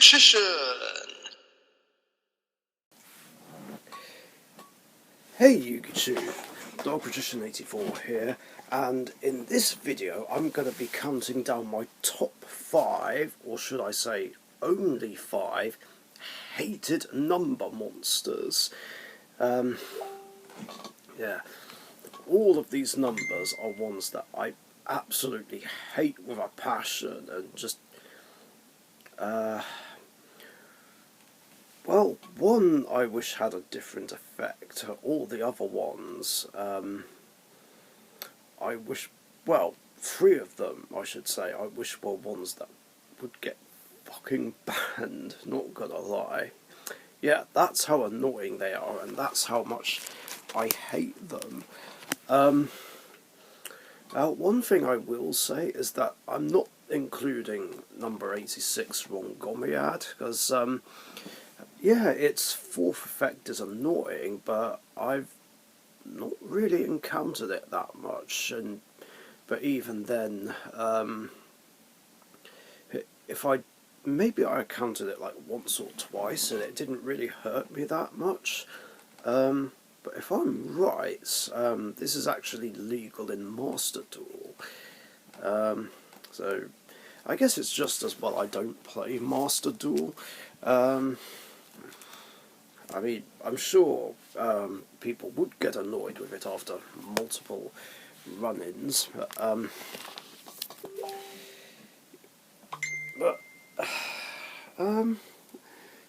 Richician! Hey YouTube, Richician84 here, and in this video I'm going to be counting down my top 5, or should I say only 5, hated number monsters. Yeah, all of these numbers are ones that I absolutely hate with a passion, and just well, one I wish had a different effect. All the other ones, I wish, well, 3 of them, I should say, I wish were ones that would get fucking banned, not gonna lie. Yeah, that's how annoying they are, and that's how much I hate them. One thing I will say is that I'm not including number 86 Rongomiad, because, yeah, its 4th effect is annoying, but I've not really encountered it that much, but even then, maybe I encountered it like once or twice, and it didn't really hurt me that much. But if I'm right, this is actually legal in Master Duel. So I guess it's just as well I don't play Master Duel. I mean, I'm sure people would get annoyed with it after multiple run-ins, but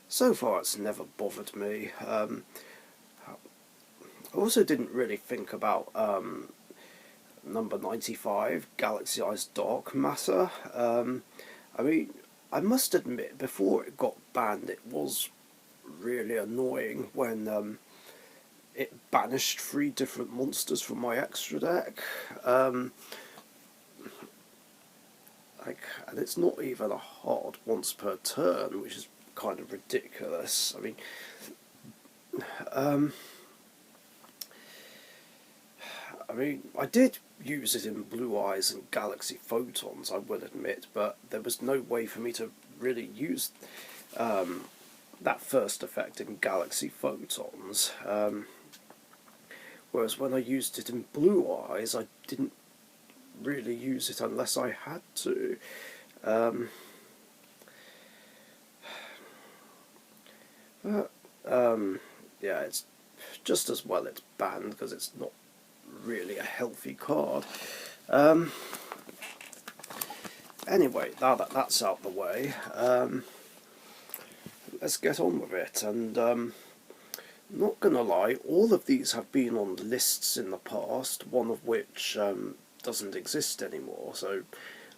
so far it's never bothered me. I also didn't really think about number 95, Galaxy Eyes Dark Matter. I mean, I must admit, before it got banned, it was really annoying when it banished 3 different monsters from my extra deck. And it's not even a hard once per turn, which is kind of ridiculous. I mean, I did use it in Blue Eyes and Galaxy Photons, I will admit, but there was no way for me to really use that first effect in Galaxy Photons. Whereas when I used it in Blue Eyes, I didn't really use it unless I had to. Yeah, it's just as well it's banned, because it's not really a healthy card. Anyway, now that that's out the way, let's get on with it. And not gonna lie, all of these have been on lists in the past, one of which doesn't exist anymore, so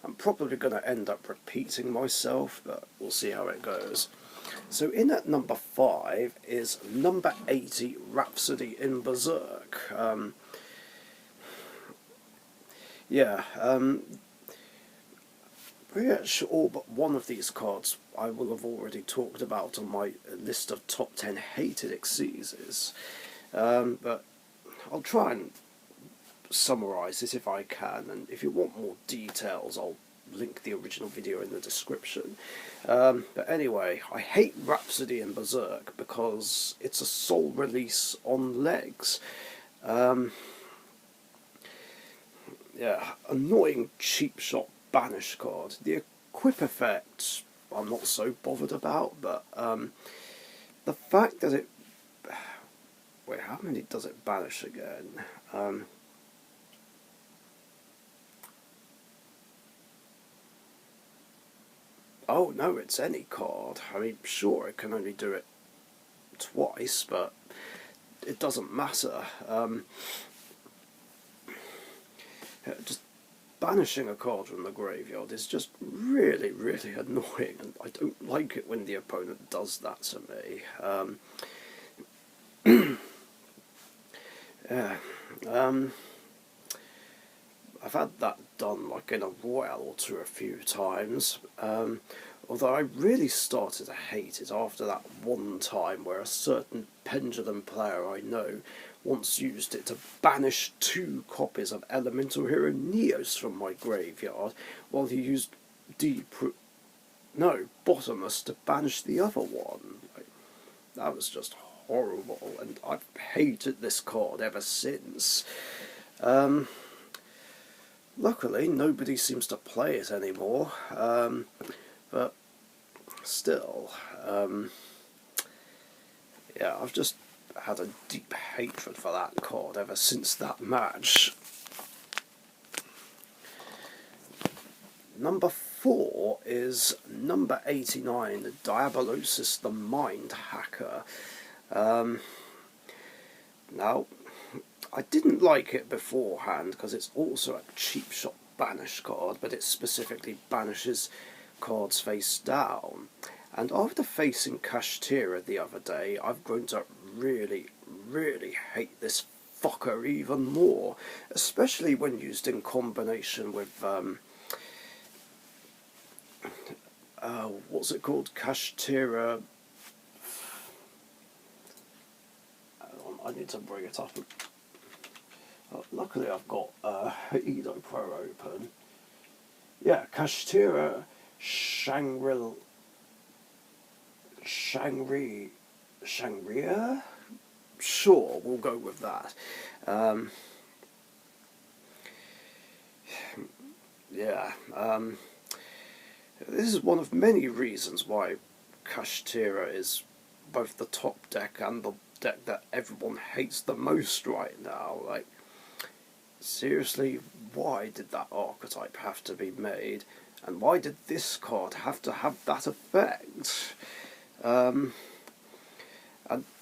I'm probably going to end up repeating myself, but we'll see how it goes. So in at number 5 is number 80, Rhapsody in Berserk. Pretty much all but one of these cards I will have already talked about on my list of top 10 hated exegeses, but I'll try and summarise this if I can, and if you want more details I'll link the original video in the description. But anyway, I hate Rhapsody in Berserk because it's a soul release on legs. Yeah, annoying cheap shot banish card. The equip effect I'm not so bothered about, but the fact that it... Wait, how many does it banish again? Oh no, it's any card. I mean, sure, it can only do it twice, but it doesn't matter. Just banishing a card from the graveyard is just really, really annoying, and I don't like it when the opponent does that to me. Yeah, I've had that done like in a royal or two a few times, although I really started to hate it after that one time where a certain Pendulum player I know once used it to banish 2 copies of Elemental Hero Neos from my graveyard while he used no, bottomless to banish the other one. Like, that was just horrible, and I've hated this card ever since. Luckily, nobody seems to play it anymore, but still, yeah, I've just had a deep hatred for that card ever since that match. Number 4 is number 89, Diabolosis the Mind Hacker. Now, I didn't like it beforehand because it's also a cheap shot banish card, but it specifically banishes cards face down. And after facing Kashtira the other day, I've grown to really, really hate this fucker even more, especially when used in combination with what's it called? Kashtira. I need to bring it up. Luckily, I've got Edo Pro open. Yeah, Kashtira Shangri-La. Sure, we'll go with that. Yeah. This is one of many reasons why Kashtira is both the top deck and the deck that everyone hates the most right now. Like, seriously, why did that archetype have to be made? And why did this card have to have that effect? And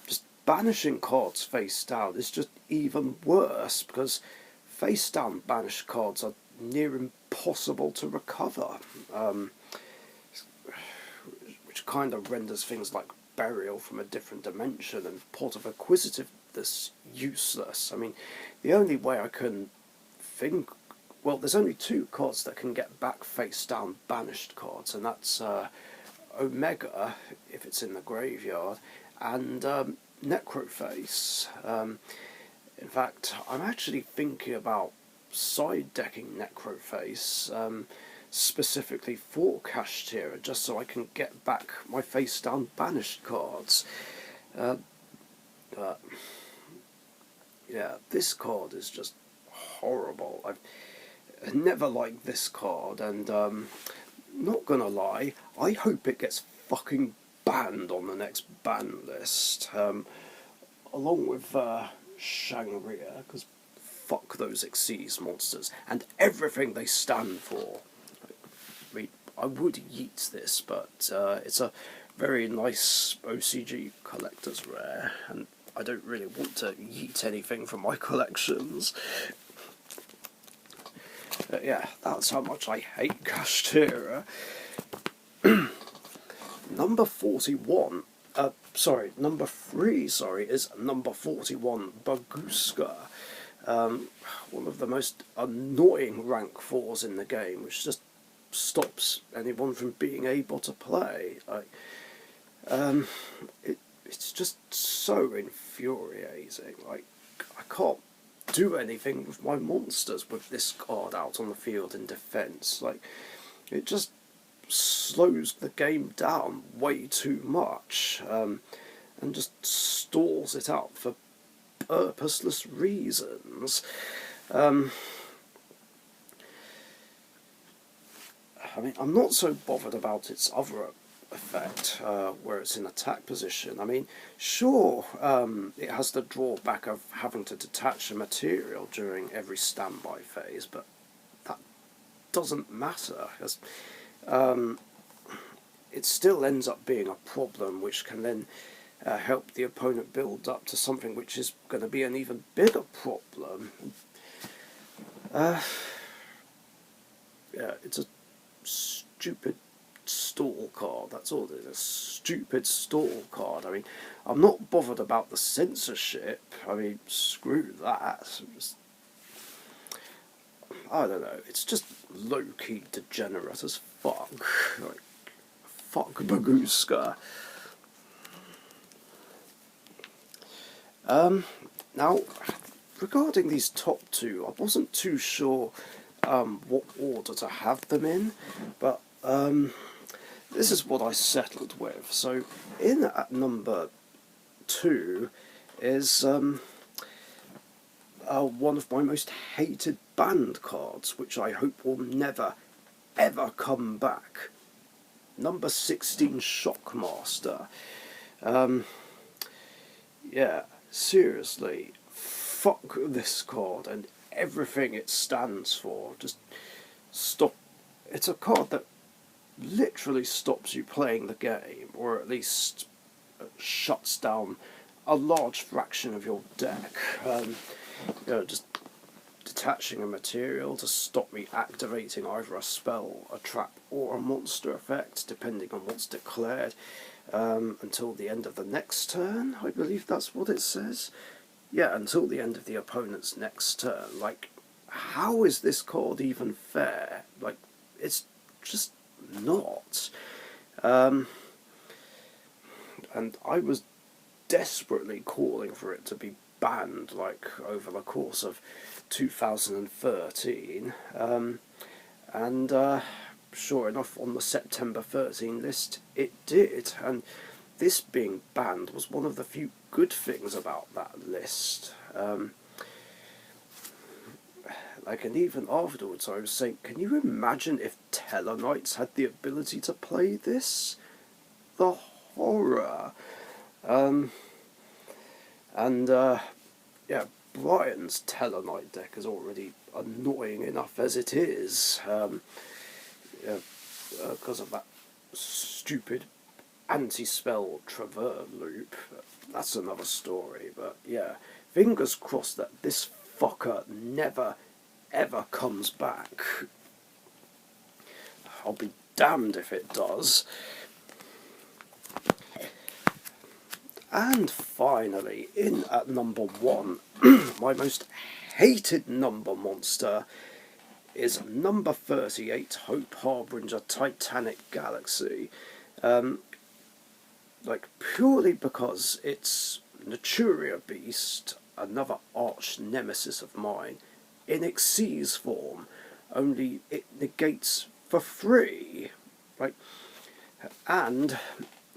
just banishing cards face down is just even worse, because face down banished cards are near impossible to recover, which kind of renders things like Burial from a Different Dimension and Pot of Acquisitiveness useless. I mean, the only way I can think... Well, there's only 2 cards that can get back face down banished cards, and that's Omega, if it's in the graveyard, and Necroface. In fact, I'm actually thinking about side decking Necroface, specifically for Kashtira, just so I can get back my face down banished cards. But yeah, this card is just horrible. I've never liked this card, and not gonna lie, I hope it gets fucking banned on the next ban list, along with Shangri-La, because fuck those Xyz monsters and everything they stand for. I mean, I would yeet this, but it's a very nice OCG collector's rare, and I don't really want to yeet anything from my collections. But yeah, that's how much I hate Kashtira. Number 41, number 3, is number 41, Baguska. One of the most annoying rank 4s in the game, which just stops anyone from being able to play. Like, it's just so infuriating. Like, I can't do anything with my monsters with this card out on the field in defence. Like, it just slows the game down way too much, and just stalls it out for purposeless reasons. I mean, I'm not so bothered about its other effect, where it's in attack position. I mean, sure, it has the drawback of having to detach a material during every standby phase, but that doesn't matter, because it still ends up being a problem, which can then help the opponent build up to something which is going to be an even bigger problem. Yeah, it's a stupid stall card, that's all it is, a stupid stall card. I mean, I'm not bothered about the censorship, I mean, screw that. I don't know, it's just low-key degenerate as fuck. Like, fuck Baguska. Now, regarding these top 2, I wasn't too sure what order to have them in, but this is what I settled with. So in at number 2 is one of my most hated banned cards, which I hope will never ever come back. Number 16, Shockmaster. Yeah, seriously, fuck this card and everything it stands for. Just stop. It's a card that literally stops you playing the game, or at least shuts down a large fraction of your deck. Just detaching a material to stop me activating either a spell, a trap, or a monster effect, depending on what's declared, until the end of the next turn. I believe that's what it says. Yeah, until the end of the opponent's next turn. Like, how is this card even fair? Like, it's just not. And I was desperately calling for it to be banned, like, over the course of 2013. Sure enough, on the September 13 list, it did. And this being banned was one of the few good things about that list. And even afterwards I was saying, can you imagine if Tellarknights had the ability to play this? The horror. Yeah, Brian's Tellarknight deck is already annoying enough as it is, because of that stupid anti-spell Traverse loop. That's another story, but yeah, fingers crossed that this fucker never ever comes back. I'll be damned if it does. And finally, in at number 1, my most hated number monster is number 38, Hope Harbinger Titanic Galaxy. Purely because it's Naturia Beast, another arch nemesis of mine, in Xyz form, only it negates for free. And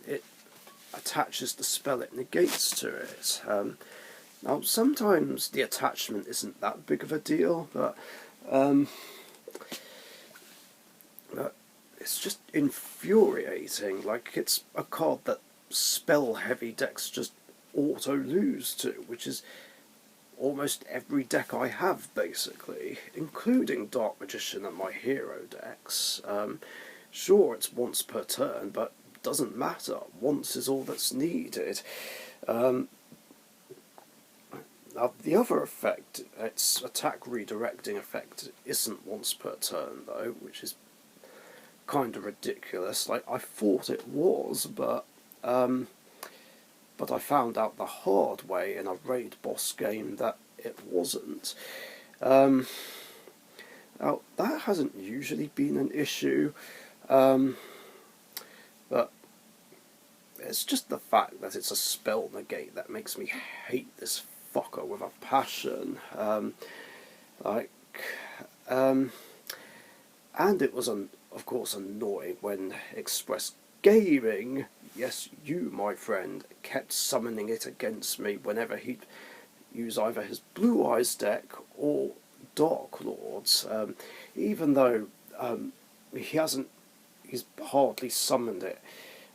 it attaches the spell it negates to it. Now, sometimes the attachment isn't that big of a deal, but it's just infuriating. It's a card that spell-heavy decks just auto-lose to, which is almost every deck I have, basically, including Dark Magician and my hero decks. Sure, it's once per turn, but doesn't matter. Once is all that's needed. Now, the other effect, its attack redirecting effect, isn't once per turn, though, which is kind of ridiculous. I thought it was, but I found out the hard way in a raid boss game that it wasn't. Now, that hasn't usually been an issue, but it's just the fact that it's a spell negate that makes me hate this fucker with a passion. And it was, of course, annoying when Express Gaming, yes, you, my friend, kept summoning it against me whenever he'd use either his Blue Eyes deck or Dark Lords, even though he's hardly summoned it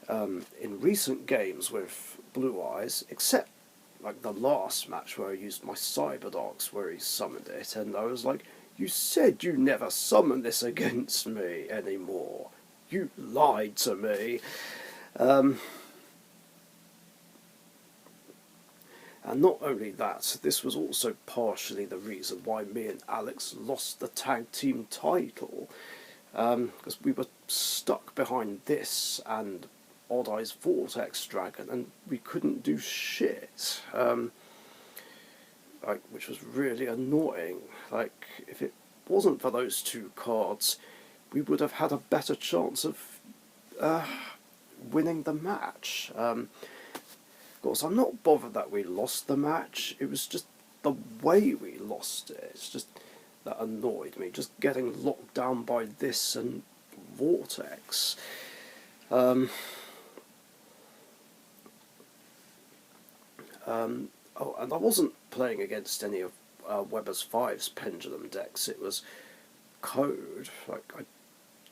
in recent games with Blue Eyes, except the last match where I used my Cyberdogs where he summoned it, and I was like, you said you never summon this against me anymore. You lied to me. And not only that, this was also partially the reason why me and Alex lost the tag team title, because we were stuck behind this and Odd Eyes Vortex Dragon, and we couldn't do shit, which was really annoying. If it wasn't for those two cards, we would have had a better chance of winning the match. Of course, I'm not bothered that we lost the match. It was just the way we lost it. It's just that annoyed me. Just getting locked down by this and Vortex. Oh, and I wasn't playing against any of Weber's Five's Pendulum decks. It was Code. Like, I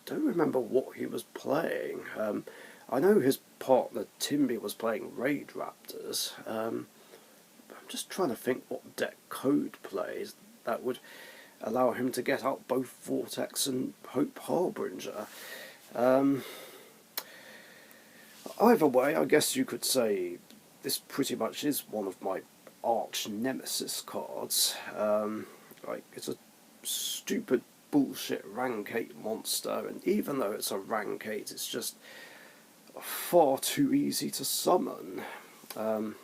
don't remember what he was playing. I know his partner Timby was playing Raid Raptors. I'm just trying to think what deck Code plays that would allow him to get out both Vortex and Hope Harbinger. Either way, I guess you could say this pretty much is one of my arch nemesis cards. Like, it's a stupid bullshit rank 8 monster, and even though it's a rank 8, it's just far too easy to summon. Like,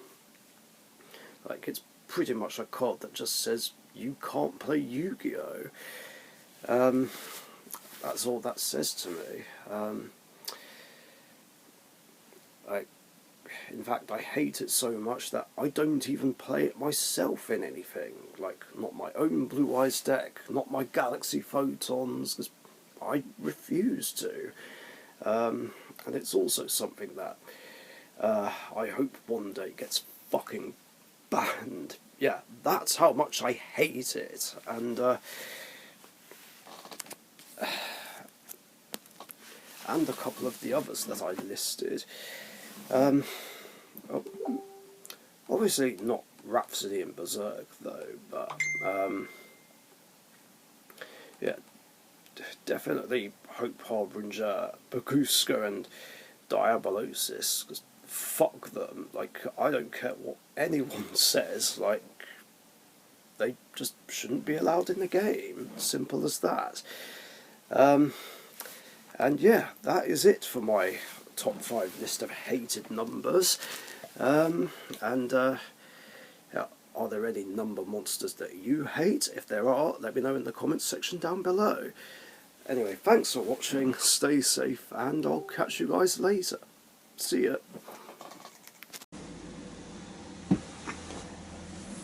it's pretty much a card that just says you can't play Yu-Gi-Oh! That's all that says to me. In fact, I hate it so much that I don't even play it myself in anything. Like, not my own Blue Eyes deck, not my Galaxy Photons, because I refuse to. And it's also something that I hope one day gets fucking banned. Yeah, that's how much I hate it. And a couple of the others that I listed. Obviously not Rhapsody and Berserk though, but yeah, definitely Hope Harbinger, Bakuska and Diabolosis, because fuck them. Like, I don't care what anyone says, like, they just shouldn't be allowed in the game. Simple as that. And yeah, that is it for my top 5 list of hated numbers. Yeah, are there any number monsters that you hate? If there are, let me know in the comments section down below. Anyway, thanks for watching, stay safe, and I'll catch you guys later. See ya.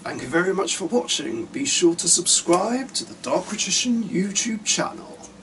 Thank you very much for watching. Be sure to subscribe to the Richician YouTube channel.